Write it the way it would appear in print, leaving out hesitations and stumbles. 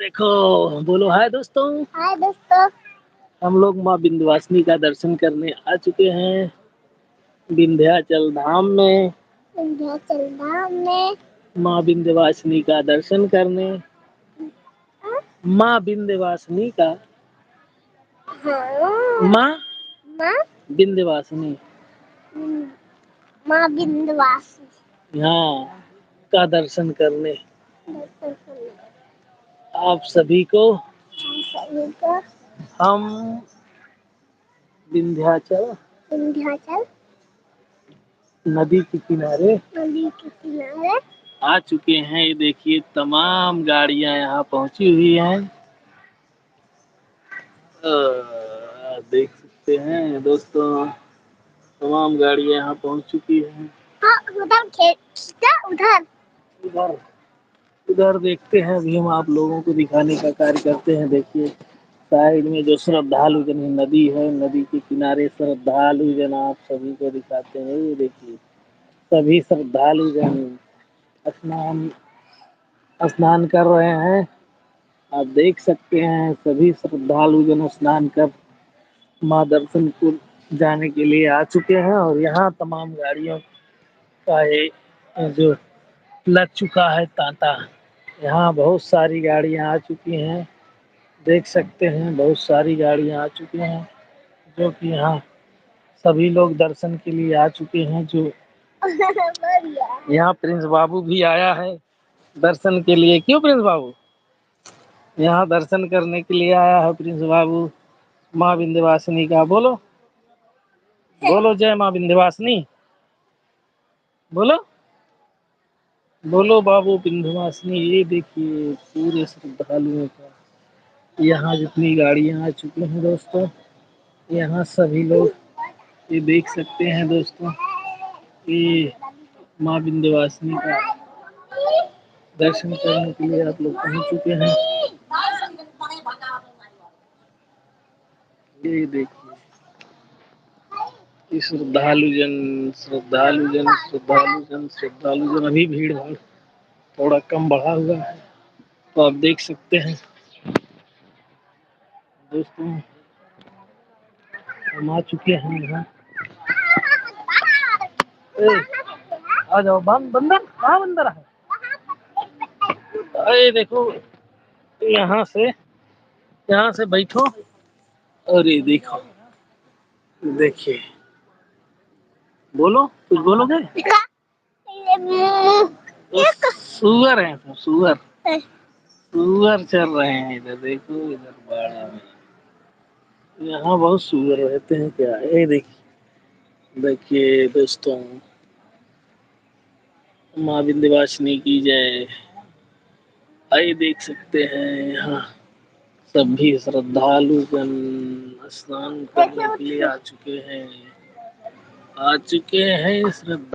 دیکھو بولو ہائے دوستوں. ہائے دوستو. ہم لوگ ماں وندھواسنی کا درشن کرنے آ چکے ہیں وندھیاچل دھام میں. وندھیاچل دھام میں. ماں وندھواسنی کا درشن کرنے. ماں وندھواسنی کا. ماں ماں وندھواسنی. ماں وندھواسنی. ہاں کا درشن کرنے. درشن کرنے. آپ سبھی کو. ہم سبھی کو. ہم وندھیاچل. وندھیاچل. ندی کے کنارے. ندی کے کنارے. آ چکے ہیں یہ دیکھیے تمام گاڑیاں یہاں پہنچی ہوئی ہیں. دیکھ سکتے ہیں دوستوں تمام گاڑیاں یہاں پہنچ چکی ہیں. ہاں ادھر کھینچتا ادھر. ادھر ادھر دیکھتے ہیں ابھی ہم آپ لوگوں کو دکھانے کا کاریہ کرتے ہیں دیکھیے. سائڈ میں جو شردھالو ندی ہے ندی کے کنارے شردھالو جناب سبھی کو دکھاتے ہیں یہ دیکھیے سبھی شردھالو جن اسنان کر رہے ہیں. آپ دیکھ سکتے ہیں سبھی شردھالو جن اسنان کر ماں درشن پور جانے کے لیے آ چکے ہیں اور یہاں تمام گاڑیوں کا یہ جو لگ چکا ہے تانتا. یہاں بہت ساری گاڑیاں آ چکی ہیں. دیکھ سکتے ہیں بہت ساری گاڑیاں آ چکی ہیں جو کہ یہاں سبھی لوگ درشن کے لیے آ چکے ہیں جو یہاں پرنس بابو بھی آیا ہے درشن کے لیے. کیوں پرنس بابو یہاں درشن کرنے کے لیے آیا ہے پرنس بابو ماں وندھواسنی کا. بولو بولو جے ماں وندھواسنی بولو. بولو بابو وندھواسنی. یہ دیکھیے پورے شردھالوں کا یہاں جتنی گاڑیاں آ چکی ہیں دوستوں یہاں سبھی لوگ یہ دیکھ سکتے ہیں دوستوں یہ ماں وندھواسنی کا درشن کرنے کے لیے آپ لوگ پہنچ چکے ہیں. یہ دیکھیے شردھالو جن ابھی بھیڑ ہے تھوڑا کم بڑھا ہوا ہے تو آپ دیکھ سکتے ہیں دوستوں ہم آ چکے ہیں یہاں. آ جاؤ بندر کہاں بندر ہے. دیکھو یہاں سے بیٹھو اور یہ دیکھو دیکھیے بولو کچھ بولو گے. سور ہے سور سور چل رہے ہیں ادھر دیکھو ادھر باڑا میں یہاں بہت سور رہتے ہیں کیا یہ دیکھیے دوستوں ماں وندھواسنی کی جائے. آئی دیکھ سکتے ہیں یہاں سبھی شردھالو گن اسنان کرنے کے لیے آ چکے ہیں